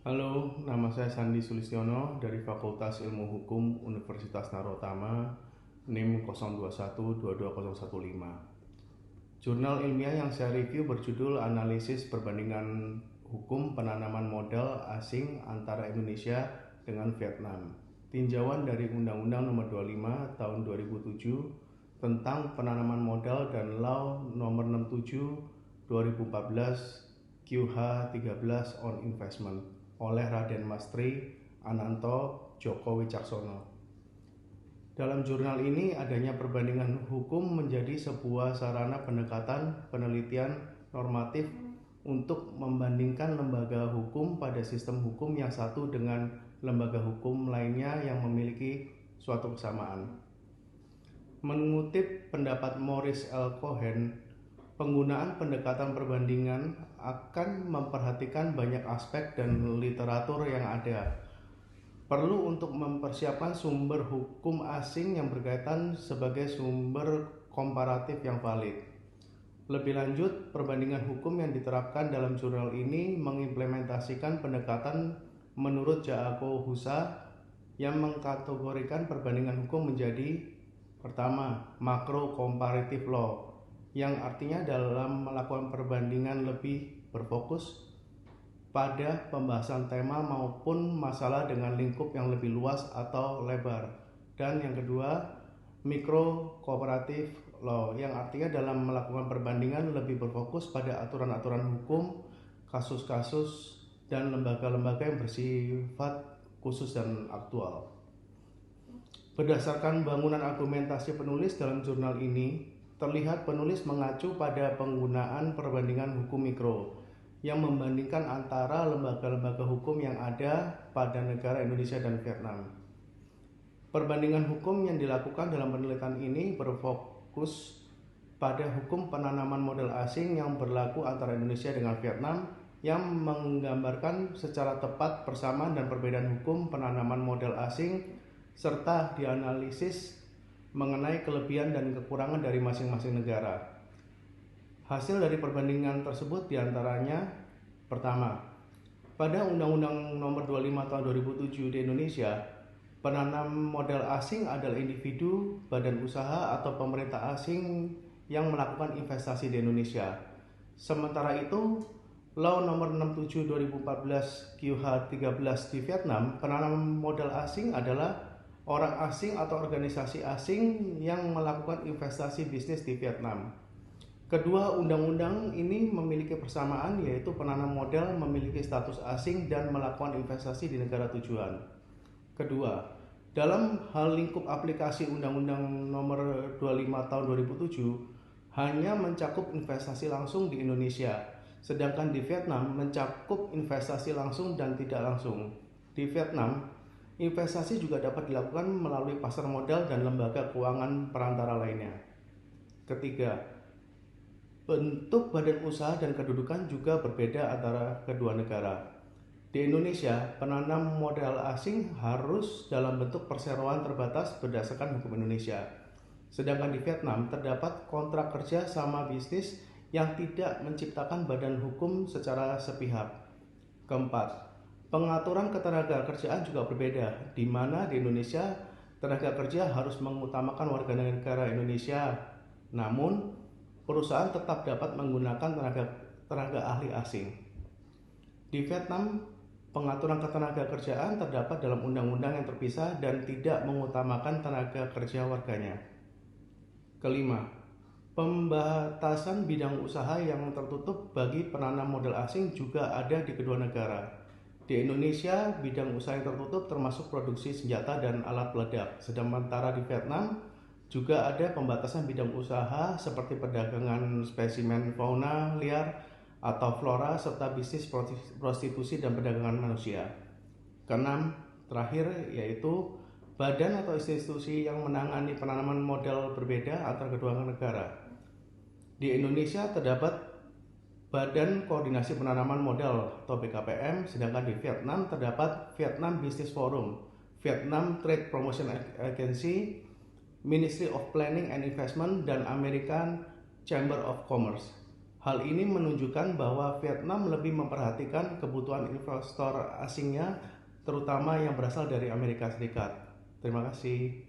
Halo, nama saya Sandi Sulistiono dari Fakultas Ilmu Hukum Universitas Narotama, NIM 02122015. Jurnal ilmiah yang saya review berjudul Analisis Perbandingan Hukum Penanaman Modal Asing Antara Indonesia dengan Vietnam. Tinjauan dari Undang-Undang Nomor 25 Tahun 2007 tentang penanaman modal dan Law Nomor 67 2014 QH 13 on Investment oleh Raden Mastri Ananto Djoko Wicaksono. Dalam jurnal ini adanya perbandingan hukum menjadi sebuah sarana pendekatan penelitian normatif untuk membandingkan lembaga hukum pada sistem hukum yang satu dengan lembaga hukum lainnya yang memiliki suatu kesamaan. Mengutip pendapat Maurice L. Cohen, penggunaan pendekatan perbandingan akan memperhatikan banyak aspek dan literatur yang ada. Perlu untuk mempersiapkan sumber hukum asing yang berkaitan sebagai sumber komparatif yang valid. Lebih lanjut, perbandingan hukum yang diterapkan dalam jurnal ini mengimplementasikan pendekatan menurut Jaako Husa yang mengkategorikan perbandingan hukum menjadi pertama, makro comparative law, yang artinya dalam melakukan perbandingan lebih berfokus pada pembahasan tema maupun masalah dengan lingkup yang lebih luas atau lebar. Dan yang kedua, micro cooperative law, yang artinya dalam melakukan perbandingan lebih berfokus pada aturan-aturan hukum, kasus-kasus, dan lembaga-lembaga yang bersifat khusus dan aktual. Berdasarkan bangunan argumentasi penulis dalam jurnal ini, terlihat penulis mengacu pada penggunaan perbandingan hukum mikro yang membandingkan antara lembaga-lembaga hukum yang ada pada negara Indonesia dan Vietnam. Perbandingan hukum yang dilakukan dalam penelitian ini berfokus pada hukum penanaman modal asing yang berlaku antara Indonesia dengan Vietnam yang menggambarkan secara tepat persamaan dan perbedaan hukum penanaman modal asing serta dianalisis mengenai kelebihan dan kekurangan dari masing-masing negara. Hasil dari perbandingan tersebut diantaranya, pertama, pada Undang-Undang Nomor 25 Tahun 2007 di Indonesia, penanam modal asing adalah individu, badan usaha, atau pemerintah asing yang melakukan investasi di Indonesia. Sementara itu, Law Nomor 67 2014 QH 13 di Vietnam, penanam modal asing adalah orang asing atau organisasi asing yang melakukan investasi bisnis di Vietnam. Kedua undang-undang ini memiliki persamaan, yaitu penanam modal memiliki status asing dan melakukan investasi di negara tujuan. Kedua, dalam hal lingkup aplikasi Undang-Undang Nomor 25 Tahun 2007 hanya mencakup investasi langsung di Indonesia, sedangkan di Vietnam mencakup investasi langsung dan tidak langsung. Di Vietnam, investasi juga dapat dilakukan melalui pasar modal dan lembaga keuangan perantara lainnya. Ketiga, bentuk badan usaha dan kedudukan juga berbeda antara kedua negara. Di Indonesia, penanam modal asing harus dalam bentuk perseroan terbatas berdasarkan hukum Indonesia. Sedangkan di Vietnam terdapat kontrak kerja sama bisnis yang tidak menciptakan badan hukum secara sepihak. Keempat, pengaturan ketenaga kerjaan juga berbeda, di mana di Indonesia tenaga kerja harus mengutamakan warga negara Indonesia, namun perusahaan tetap dapat menggunakan tenaga ahli asing. Di Vietnam, pengaturan ketenaga kerjaan terdapat dalam undang-undang yang terpisah dan tidak mengutamakan tenaga kerja warganya. Kelima, pembatasan bidang usaha yang tertutup bagi penanam modal asing juga ada di kedua negara. Di Indonesia, bidang usaha yang tertutup termasuk produksi senjata dan alat peledak, sementara di Vietnam juga ada pembatasan bidang usaha seperti perdagangan spesimen fauna liar atau flora serta bisnis prostitusi dan perdagangan manusia. Keenam, terakhir yaitu badan atau institusi yang menangani penanaman modal berbeda antara kedua negara. Di Indonesia terdapat Badan Koordinasi Penanaman Modal atau BKPM, sedangkan di Vietnam terdapat Vietnam Business Forum, Vietnam Trade Promotion Agency, Ministry of Planning and Investment, dan American Chamber of Commerce. Hal ini menunjukkan bahwa Vietnam lebih memperhatikan kebutuhan investor asingnya, terutama yang berasal dari Amerika Serikat. Terima kasih.